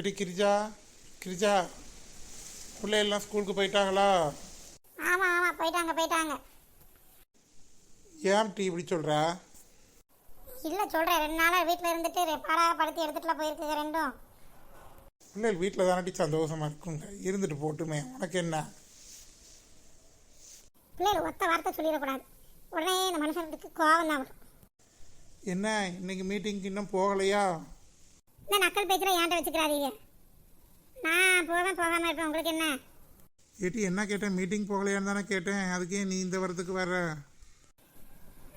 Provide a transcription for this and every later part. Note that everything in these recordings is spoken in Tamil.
எடி கிரிஜா, கிரிஜா, பிள்ளைகள்லாம் ஸ்கூலுக்கு போயிட்டாங்களா? ஆமாம் ஆமாம், போயிட்டாங்க போயிட்டாங்க. ஏன் டீ இப்படி சொல்கிற? இல்லை சொல்கிறேன், 2 நாளாக வீட்டில் இருந்துட்டு பாடா படுத்தி எடுத்துகிட்டுலாம் போயிருக்குங்க ரெண்டும். பிள்ளைகள் வீட்டில் தானடி சந்தோஷமாக இருக்குங்க, இருந்துட்டு போட்டுமே, உனக்கு என்ன? பிள்ளைகள் ஒத்த வார்த்தை சொல்லிடக்கூடாது, உடனே இந்த மனுஷனுக்கு கோவம் தான் வரும். என்ன இன்னைக்கு மீட்டிங்க்கு இன்னும் போகலையா? இந்த நக்கல் பேச்சில் ஏன்ட்ட வச்சுக்கிறாதீங்க. நான் போகாமல் இருப்பேன், உங்களுக்கு என்ன? ஏட்டி என்ன கேட்டேன்? மீட்டிங் போகலையான்னு தானே கேட்டேன், அதுக்கே நீ இந்த வரத்துக்கு வர?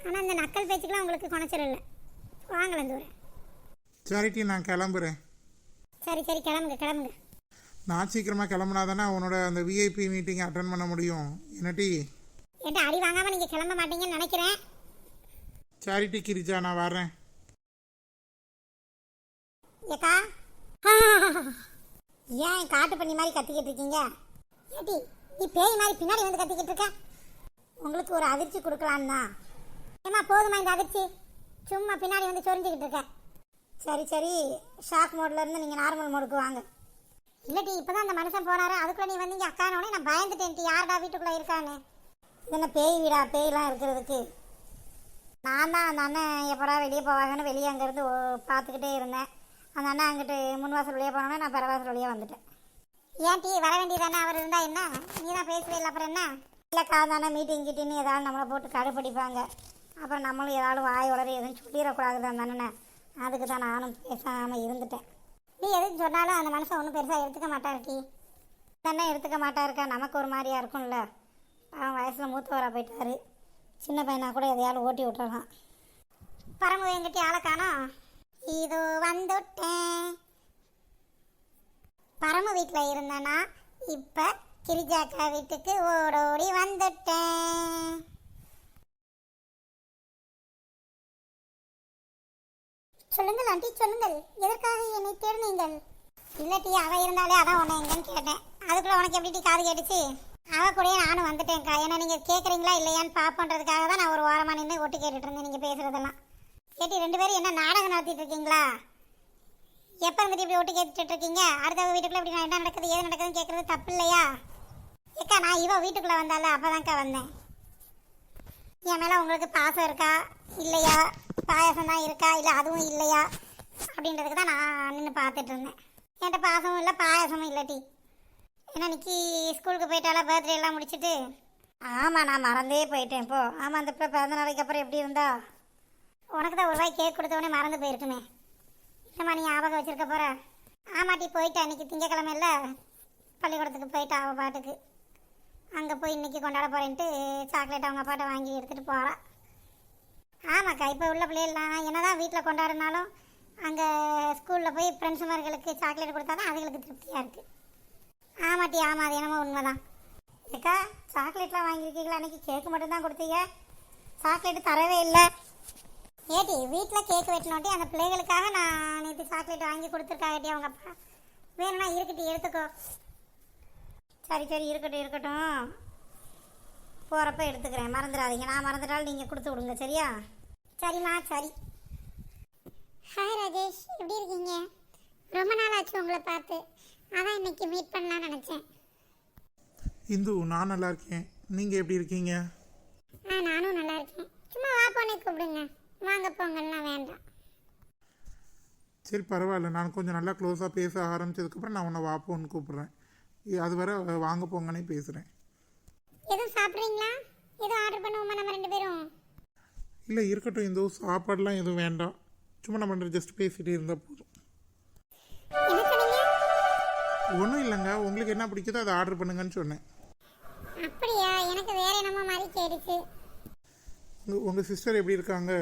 ஆனால் இந்த நக்கல் பேச்சுக்கெலாம் உங்களுக்கு குறைச்சல் வாங்கலாம் தூரம். சரிட்டி, நான் கிளம்புறேன். சரி சரி, கிளம்புங்க கிளம்புங்க. நான் சீக்கிரமாக கிளம்புனா தானே உன்னோட அந்த விஐபி மீட்டிங் அட்டன் பண்ண முடியும். என்னட்டி? என்கிட்ட அடி வாங்காமல் நீங்கள் கிளம்ப மாட்டீங்கன்னு நினைக்கிறேன். சரிட்டி கிரிஜா, நான் வரேன். ஏக்கா, ஏன் காட்டு பண்ணி மாதிரி கத்திக்கிட்டு இருக்கீங்க? ஏடி, நீ பேய் மாதிரி பின்னாடி வந்து கத்திக்கிட்டு இருக்க. உங்களுக்கு ஒரு அதிர்ச்சி கொடுக்கலான்னு தான். ஏமா போதுமா இந்த அதிர்ச்சி? சும்மா பின்னாடி வந்து சொரிஞ்சுக்கிட்டு இருக்க. சரி சரி, ஷாக் மோட்ல இருந்து நீங்கள் நார்மல் மோடுக்கு வாங்க. இல்லடி, இப்போதான் அந்த மனுஷன் போனாரு, அதுக்குள்ளே நீ வந்தீங்க அக்கானோடனே நான் பயந்துட்டேன். யாருடா வீட்டுக்குள்ளே இருக்கான்னு. இது என்ன பேய் வீடா? பேயெலாம் இருக்கிறதுக்கு. நான் தான் அந்த அண்ணன் எப்படா வெளியே போவாங்கன்னு வெளியே அங்கேருந்து பார்த்துக்கிட்டே இருந்தேன். அந்த அண்ணன் அங்கிட்டு முன்வாசல் வழியாக போனோன்னே நான் பிறவாசல் வழியாக வந்துட்டேன். ஏன் டீ வர வேண்டியதானே? அவர் இருந்தால் என்ன? நீ தான் பேசவே இல்லை, அப்புறம் என்ன? இல்லைக்கா தானே மீட்டிங் கிட்டின்னு ஏதாவது நம்மளை போட்டு கடுப்படிப்பாங்க, அப்புறம் நம்மளும் ஏதாவது வாய் உளறி எதுவும் சொல்லிடக்கூடாது தான் தானே. அதுக்கு தான் நானும் பேசாமல் இருந்துட்டேன். நீ எதுக்கு சொன்னாலும் அந்த மனுஷன் ஒன்றும் பெருசாக எடுத்துக்க மாட்டார். டீ தானே எடுத்துக்க மாட்டாருக்கா, நமக்கு ஒரு மாதிரியாக இருக்கும்ல. அவன் வயசில் மூத்தவராக போயிட்டாரு, சின்ன பையனாக கூட எதையாலும் ஓட்டி விட்டுறலாம். பரம்பு எங்கிட்ட ஆளை காணோம். இதோ வந்துட்டேன். பரம வீட்டில் இருந்தேன்னா இப்போ கிரிஜாக்கா வீட்டுக்கு ஓடோடி வந்துட்டேன். சொல்லுங்கள் ஆண்டி, சொல்லுங்கள், எதற்காக என்னை தேடினீங்கள்? இல்லட்டி, அவ இருந்தாலே அதான் உன்னை எங்கன்னு கேட்டேன். அதுக்குள்ள உனக்கு எப்படி காது கேட்டுச்சு? அவ கூடயே நானும் வந்துட்டேன்க்கா. ஏன்னா நீங்கள் கேட்குறீங்களா இல்லையான்னு பார்ப்போன்றதுக்காக தான் நான் ஒரு ஓரமாக நின்று ஒட்டு கேட்டுட்டு இருந்தேன் நீங்கள் பேசுகிறதெல்லாம். கேட்டி 2 பேரும் என்ன நாடகம் நடத்திட்டு இருக்கீங்களா? எப்போ இருந்துட்டு இப்படி ஒட்டு கேட்டுட்டு இருக்கீங்க? அடுத்த வீட்டுக்குள்ளே இப்படி என்ன நடக்குது ஏது நடக்குதுன்னு கேட்குறது தப்பு இல்லையா? ஏக்கா, நான் இவ வீட்டுக்குள்ளே வந்தால அப்போதான்க்கா வந்தேன். என் மேலே உங்களுக்கு பாசம் இருக்கா இல்லையா, பாயாசம் தான் இருக்கா இல்லை அதுவும் இல்லையா அப்படின்றதுக்கு தான் நான் நின்று பார்த்துட்டு இருந்தேன். என்கிட்ட பாசமும் இல்லை பாயாசமும் இல்லட்டி. ஏன்னா இன்னைக்கு ஸ்கூலுக்கு போயிட்டாலா பர்த்டே எல்லாம் முடிச்சுட்டு? ஆமாம், நான் மறந்தே போயிட்டேன். இப்போ ஆமாம், அந்த பிறந்த நாளைக்கு அப்புறம் எப்படி இருந்தா? உனக்கு தான் ஒரு ரூபாய் கேக் கொடுத்தவொடனே மறந்து போயிருக்குமே. என்னம்மா நீ ஞாபகம் வச்சுருக்க போகிற? ஆமாட்டி, போயிட்டா. இன்றைக்கி திங்கக்கிழமை இல்லை, பள்ளிக்கூடத்துக்கு போயிட்டா அவள் பாட்டுக்கு. அங்கே போய் இன்றைக்கி கொண்டாட போகிறேன்ட்டு சாக்லேட் அவங்க அப்பாட்ட வாங்கி எடுத்துகிட்டு போகிறா. ஆமாக்கா, இப்போ உள்ள பிள்ளைகள்லாம் என்ன தான் வீட்டில் கொண்டாடினாலும் அங்கே ஸ்கூலில் போய் ஃப்ரெண்ட்ஸுமார்களுக்கு சாக்லேட் கொடுத்தா தான் அதுகளுக்கு திருப்தியாக இருக்குது. ஆமாட்டி, ஆமாம், அது என்னமோ உண்மை தான். ஏக்கா, சாக்லேட்லாம் வாங்கியிருக்கீங்களா? அன்றைக்கி கேக்கு மட்டும்தான் கொடுத்தீங்க, சாக்லேட்டு தரவே இல்லை. ஏட்டி, வீட்டில் கேக்கு வெட்டினோட்டி அந்த பிள்ளைகளுக்காக நான் நேற்று சாக்லேட் வாங்கி கொடுத்துருக்காட்டி அவங்க அப்பா. வேணும்னா இருக்கட்டும், எடுத்துக்கோ. சரி சரி, இருக்கட்டும் இருக்கட்டும், போகிறப்ப எடுத்துக்கிறேன், மறந்துடாதீங்க. நான் மறந்துட்டாலும் நீங்கள் கொடுத்து விடுங்க, சரியா? சரிம்மா சரி. ஹாய் ராஜேஷ், எப்படி இருக்கீங்க? ரொம்ப நாள் ஆச்சு உங்களை பார்த்து, அதான் இன்னைக்கு மீட் பண்ணலான்னு நினச்சேன். இந்து, நான் நல்லா இருக்கேன், நீங்கள் எப்படி இருக்கீங்க? நானும் நல்லா இருக்கேன். சும்மா வா போனே கூப்பிடுங்க, வாங்க போங்கலாம் வேண்டாம். சரி பரவாயில்ல, நான் கொஞ்சம் நல்லா க்ளோஸாக பேச ஆரம்பித்ததுக்கப்புறம் நான் உன்னை வாப்போன்னு கூப்பிட்றேன். அது வரை வாங்க போங்கன்னே பேசுகிறேன். எதுவும் சாப்பிட்றீங்களா? எதுவும் ஆர்டர் பண்ணுவோமா நம்ம 2 பேரும்? இல்லை இருக்கட்டும், இந்த சாப்பாடெலாம் எதுவும் வேண்டாம், சும்மா நம்ம ஜஸ்ட் பேசிகிட்டே இருந்தால் போதும். ஒன்றும் இல்லைங்க, உங்களுக்கு என்ன பிடிக்குதோ அதை ஆர்டர் பண்ணுங்கன்னு சொன்னேன். அப்படியா? எனக்கு வேற என்னமோ மாதிரி கேடுச்சு. உங்கள் சிஸ்டர் எப்படி இருக்காங்க?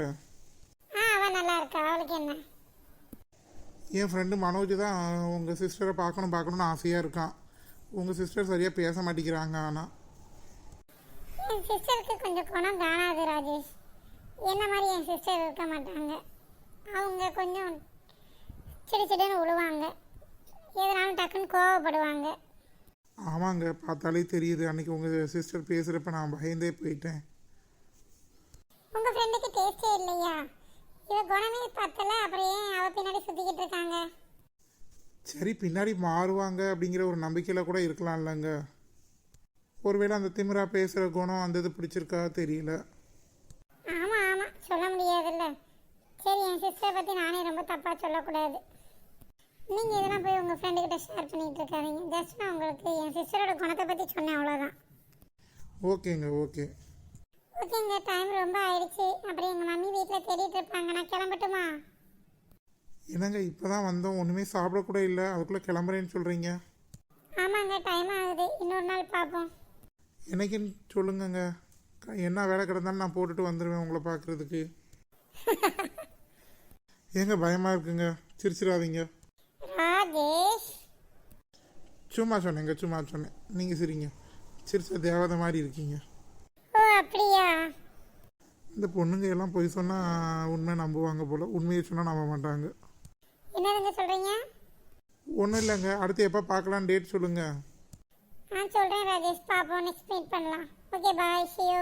அவள் நல்லா இருக்கா. அவளுக்கு என்ன? என் ஃப்ரெண்டு மனோஜ் தான் உங்கள் சிஸ்டரை பார்க்கணும்னு ஆசையாக இருக்கான். உங்கள் சிஸ்டர் சரியாக பேச மாட்டேங்கிறாங்க. ஆனால் என் சிஸ்டருக்கு கொஞ்சம் குணம் காணாது ராஜேஷ். என்ன மாதிரி என் சிஸ்டர் இருக்க மாட்டாங்க. அவங்க கொஞ்சம் சிடுன்னு விழுவாங்க, எதனாலும் டக்குன்னு கோவப்படுவாங்க. ஆமாங்க, பார்த்தாலே தெரியுது. அன்றைக்கி உங்கள் சிஸ்டர் பேசுகிறப்ப நான் பயந்தே போயிட்டேன். உங்கள் ஃப்ரெண்டுக்கு டேஸ்டே இல்லையா? இவ குணமே பத்தல, அப்புறம் ஏன் அவ பின்னாடி சுற்றிக்கிட்டு இருக்காங்க? சரி பின்னாடி மாறுவாங்க அப்படிங்கிற ஒரு நம்பிக்கையில் கூட இருக்கலாம் இல்லைங்க. ஒருவேளை அந்த திமிரா பேசுகிற குணம் அந்த இது பிடிச்சிருக்கா தெரியல. ஆமாம் ஆமாம், சொல்ல முடியாதுல்ல. சரி, என் சிஸ்டரை பற்றி நானே ரொம்ப தப்பாக சொல்லக்கூடாது. நீங்கள் இதெல்லாம் போய் உங்கள் ஃப்ரெண்டுக்கிட்ட ஷேர் பண்ணிகிட்டு இருக்காதீங்க. ஜஸ்ட் நான் உங்களுக்கு என் சிஸ்டரோட குணத்தை பற்றி சொன்னேன், அவ்வளோதான். ஓகேங்க ஓகே. ஓகேங்க, டைம் ரொம்ப ஆயிடுச்சு. அப்புறம் எங்கள் மம்மி வீட்டில் தேடிட்டு இருப்பாங்க. நான் கிளம்பட்டுமா? என்னங்க இப்போ தான் வந்தோம், ஒன்றுமே சாப்பிடக்கூட இல்லை, அதுக்குள்ளே கிளம்புறேன்னு சொல்கிறீங்க. ஆமாங்க, டைம் ஆகுது. இன்னொரு நாள் பார்ப்போம். என்னைக்குன்னு சொல்லுங்கங்க. என்ன வேலை கிடந்தாலும் நான் போட்டுட்டு வந்துடுவேன் உங்களை பார்க்குறதுக்கு. ஏங்க பயமாக இருக்குங்க, சிரிச்சிடாதீங்க. ராஜேஷ், சும்மா சொன்னேங்க சும்மா சொன்னேன், நீங்கள் சிரிங்க. சிரிச்ச தேவதை மாதிரி இருக்கீங்க. ஓ அப்படியா? இந்த பொண்ணுங்க எல்லாம் போய் சொன்னால் உண்மை நம்புவாங்க போல், உண்மையை சொன்னால் நம்ப மாட்டாங்க. என்னதுங்க சொல்கிறீங்க? ஒன்றும் இல்லைங்க, அடுத்து எப்போ பார்க்கலாம் டேட் சொல்லுங்கள். சொல்கிறேன் ராஜேஷ், பார்ப்போம். நெக்ஸ்ட் மீட் பண்ணலாம். Okay, bye, see you.